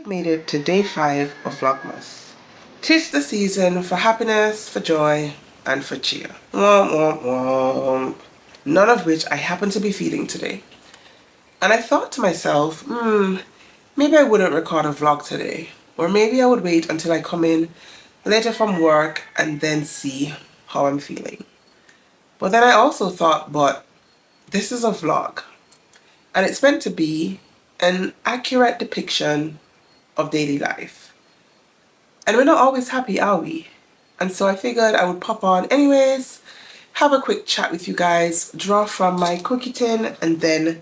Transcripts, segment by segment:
have made it to day 5 of Vlogmas. 'Tis the season for happiness, for joy, and for cheer. Womp womp womp. None of which I happen to be feeling today. And I thought to myself, maybe I wouldn't record a vlog today. Or maybe I would wait until I come in later from work and then see how I'm feeling. But then I also thought, but this is a vlog. And it's meant to be an accurate depiction of daily life. And we're not always happy, are we? And so I figured I would pop on anyways, have a quick chat with you guys, draw from my cookie tin, and then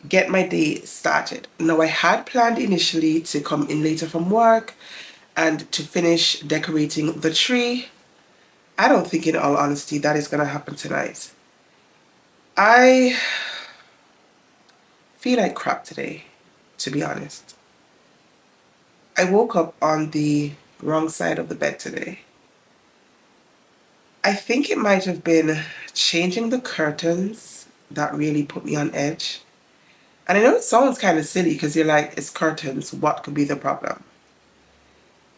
get my day started. Now, I had planned initially to come in later from work and to finish decorating the tree. I don't think, in all honesty, that is going to happen tonight. I feel like crap today, to be honest. I woke up on the wrong side of the bed today. I think it might have been changing the curtains that really put me on edge. And I know it sounds kind of silly because you're like, it's curtains, what could be the problem?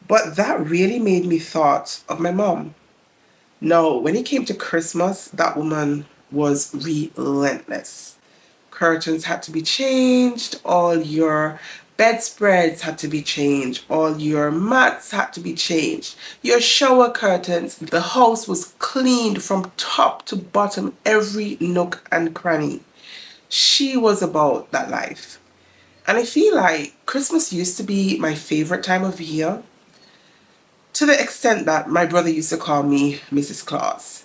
But that really made me thought of my mom. No, when it came to Christmas, that woman was relentless. Curtains had to be changed, all your bedspreads had to be changed, all your mats had to be changed, your shower curtains. The house was cleaned from top to bottom, every nook and cranny. She was about that life. And I feel like Christmas used to be my favorite time of year, to the extent that my brother used to call me Mrs. Claus.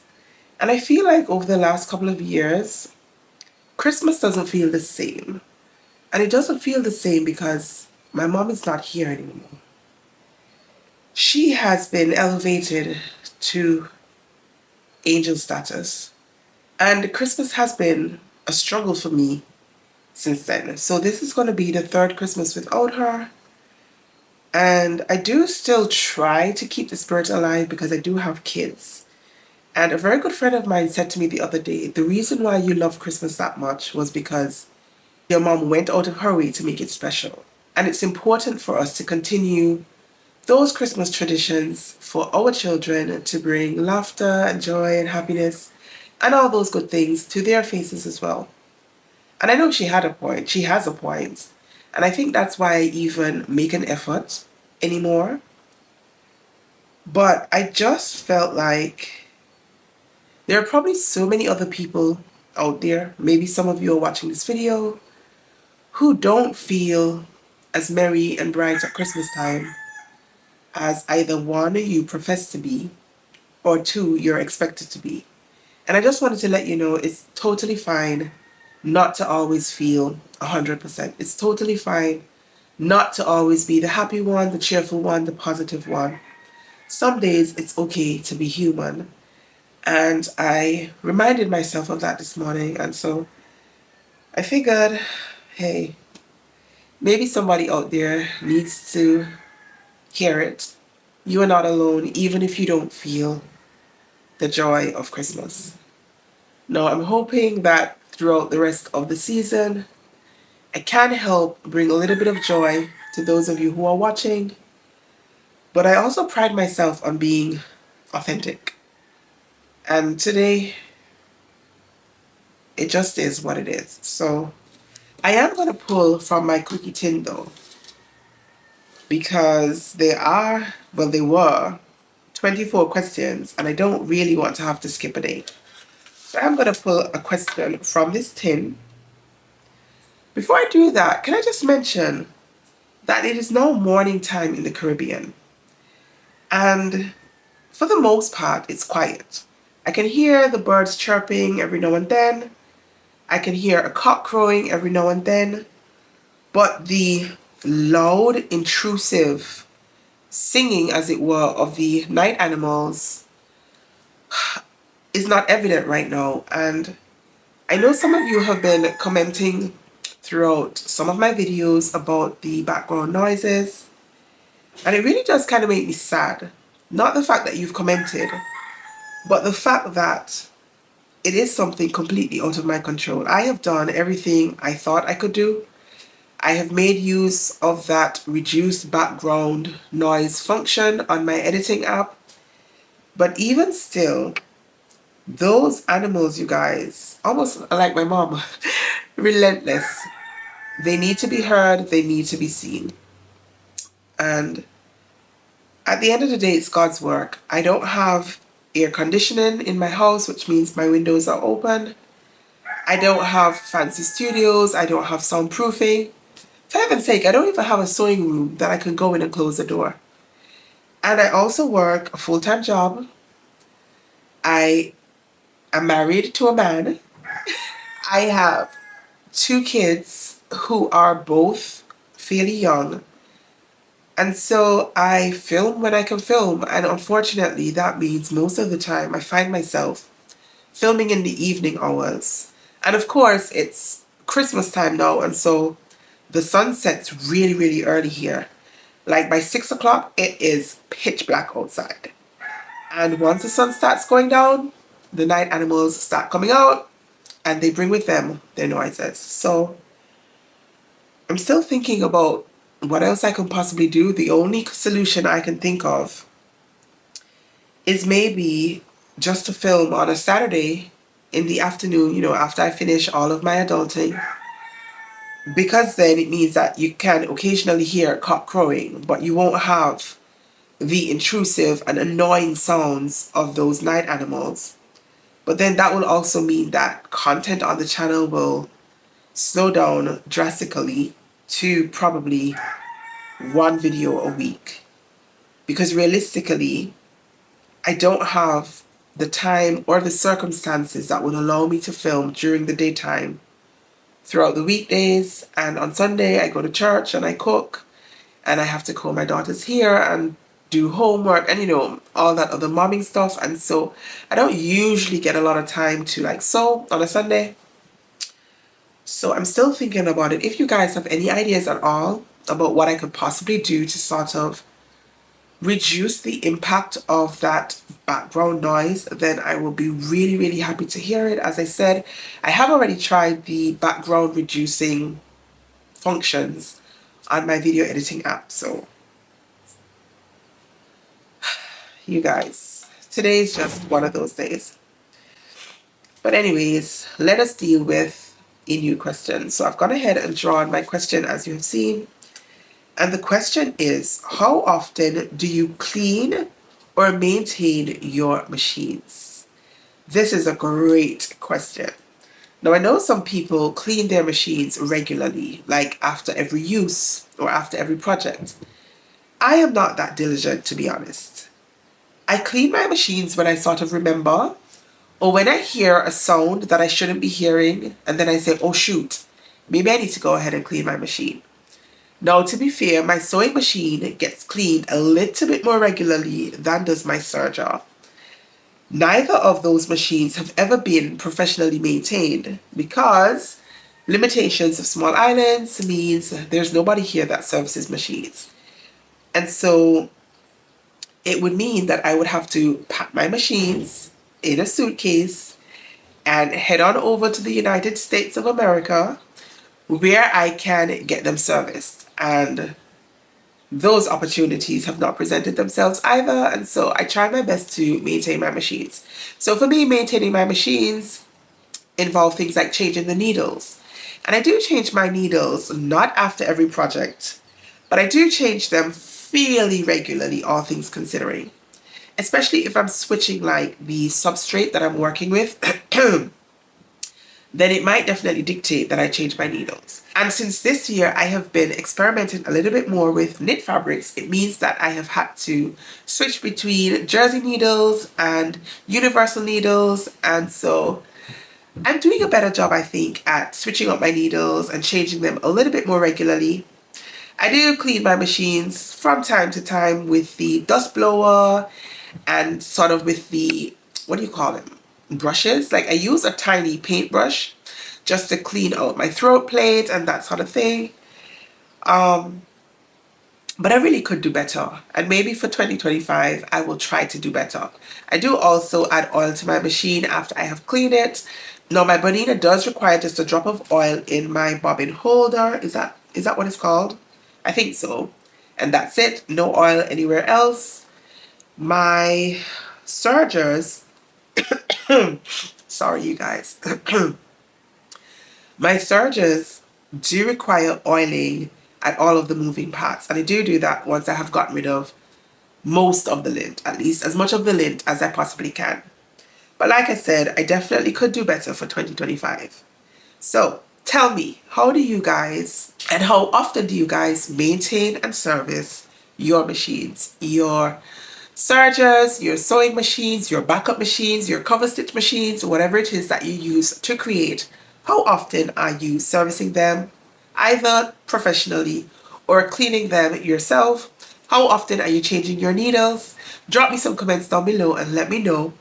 And I feel like over the last couple of years, Christmas doesn't feel the same. And it doesn't feel the same because my mom is not here anymore. She has been elevated to angel status. And Christmas has been a struggle for me since then. So this is going to be the third Christmas without her. And I do still try to keep the spirit alive because I do have kids. And a very good friend of mine said to me the other day, the reason why you love Christmas that much was because your mom went out of her way to make it special. And it's important for us to continue those Christmas traditions for our children, to bring laughter and joy and happiness and all those good things to their faces as well. And I know she had a point. She has a point. And I think that's why I even make an effort anymore. But I just felt like there are probably so many other people out there, maybe some of you are watching this video, who don't feel as merry and bright at Christmas time as either one, you profess to be, or two, you're expected to be. And I just wanted to let you know it's totally fine not to always feel 100%. It's totally fine not to always be the happy one, the cheerful one, the positive one. Some days it's okay to be human. And I reminded myself of that this morning. And so I figured, hey, maybe somebody out there needs to hear it. You are not alone, even if you don't feel the joy of Christmas. Now, I'm hoping that throughout the rest of the season, I can help bring a little bit of joy to those of you who are watching. But I also pride myself on being authentic. And today, it just is what it is. So I am going to pull from my cookie tin though, because they were 24 questions and I don't really want to have to skip a day. So I'm going to pull a question from this tin. Before I do that, can I just mention that it is now morning time in the Caribbean. And for the most part, it's quiet. I can hear the birds chirping every now and then. I can hear a cock crowing every now and then. But the loud, intrusive singing, as it were, of the night animals is not evident right now. And I know some of you have been commenting throughout some of my videos about the background noises. And it really does kind of make me sad. Not the fact that you've commented, but the fact that it is something completely out of my control. I have done everything I thought I could do. I have made use of that reduced background noise function on my editing app. But even still, those animals, you guys, almost like my mom, relentless. They need to be heard, they need to be seen. And at the end of the day, it's God's work. I don't have air conditioning in my house, which means my windows are open. I don't have fancy studios. I don't have soundproofing. For heaven's sake, I don't even have a sewing room that I can go in and close the door. And I also work a full-time job. I am married to a man. I have 2 kids who are both fairly young. And so I film when I can film. And unfortunately, that means most of the time I find myself filming in the evening hours. And of course, it's Christmas time now. And so the sun sets really, really early here. Like by 6 o'clock, it is pitch black outside. And once the sun starts going down, the night animals start coming out and they bring with them their noises. So I'm still thinking about what else I can possibly do. The only solution I can think of is maybe just to film on a Saturday in the afternoon, you know, after I finish all of my adulting. Because then it means that you can occasionally hear a cock crowing, but you won't have the intrusive and annoying sounds of those night animals. But then that will also mean that content on the channel will slow down drastically to probably 1 video a week. Because realistically, I don't have the time or the circumstances that would allow me to film during the daytime throughout the weekdays. And on Sunday, I go to church and I cook. And I have to call my daughter's here and do homework and, you know, all that other momming stuff. And so I don't usually get a lot of time to like sew on a Sunday. So I'm still thinking about it. If you guys have any ideas at all about what I could possibly do to sort of reduce the impact of that background noise, then I will be really, really happy to hear it. As I said, I have already tried the background reducing functions on my video editing app. So you guys, today is just one of those days. But anyways, let us deal with a new question. So I've gone ahead and drawn my question as you have seen. And the question is, how often do you clean or maintain your machines? This is a great question. Now, I know some people clean their machines regularly, like after every use or after every project. I am not that diligent, to be honest. I clean my machines when I sort of remember, or when I hear a sound that I shouldn't be hearing, and then I say, oh shoot, maybe I need to go ahead and clean my machine. Now, to be fair, my sewing machine gets cleaned a little bit more regularly than does my serger. Neither of those machines have ever been professionally maintained because limitations of small islands means there's nobody here that services machines. And so it would mean that I would have to pack my machines in a suitcase and head on over to the United States of America where I can get them serviced. And those opportunities have not presented themselves either. And so I try my best to maintain my machines. So for me, maintaining my machines involve things like changing the needles. And I do change my needles, not after every project, but I do change them fairly regularly, all things considering. Especially if I'm switching like the substrate that I'm working with, then it might definitely dictate that I change my needles. And since this year I have been experimenting a little bit more with knit fabrics, it means that I have had to switch between jersey needles and universal needles. And so I'm doing a better job, I think, at switching up my needles and changing them a little bit more regularly. I do clean my machines from time to time with the dust blower and sort of with the, what do you call them? Brushes. Like I use a tiny paintbrush just to clean out my throat plate and that sort of thing. But I really could do better. And maybe for 2025, I will try to do better. I do also add oil to my machine after I have cleaned it. Now my Bonina does require just a drop of oil in my bobbin holder. Is that Is that what it's called? I think so. And that's it. No oil anywhere else. My sergers, sorry you guys, my sergers do require oiling at all of the moving parts. And I do that once I have gotten rid of most of the lint, at least as much of the lint as I possibly can. But like I said, I definitely could do better for 2025. So tell me, how do you guys and how often do you guys maintain and service your machines? Your sergers, your sewing machines, your backup machines, your cover stitch machines, whatever it is that you use to create. How often are you servicing them, either professionally or cleaning them yourself? How often are you changing your needles? Drop me some comments down below and let me know.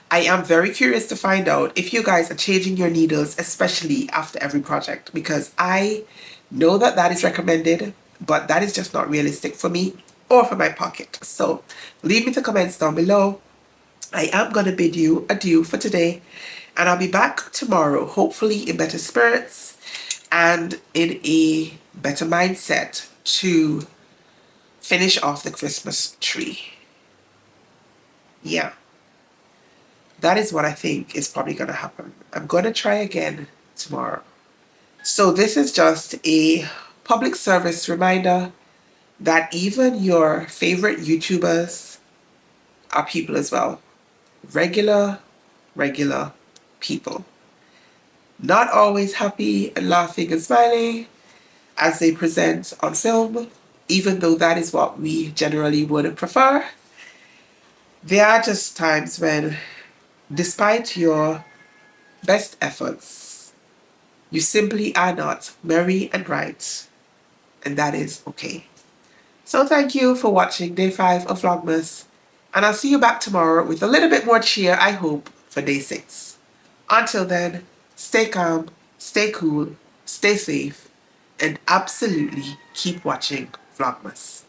I am very curious to find out if you guys are changing your needles, especially after every project, because I know that that is recommended, but that is just not realistic for me or for my pocket. So leave me the comments down below. I am going to bid you adieu for today, and I'll be back tomorrow, hopefully in better spirits and in a better mindset to finish off the Christmas tree. Yeah. That is what I think is probably going to happen. I'm going to try again tomorrow. So this is just a public service reminder that even your favorite YouTubers are people as well. Regular people. Not always happy and laughing and smiling as they present on film, even though that is what we generally would prefer. There are just times when, despite your best efforts, you simply are not merry and bright, and that is okay. So thank you for watching day 5 of Vlogmas, and I'll see you back tomorrow with a little bit more cheer, I hope, for day 6. Until then, stay calm, stay cool, stay safe, and absolutely keep watching Vlogmas.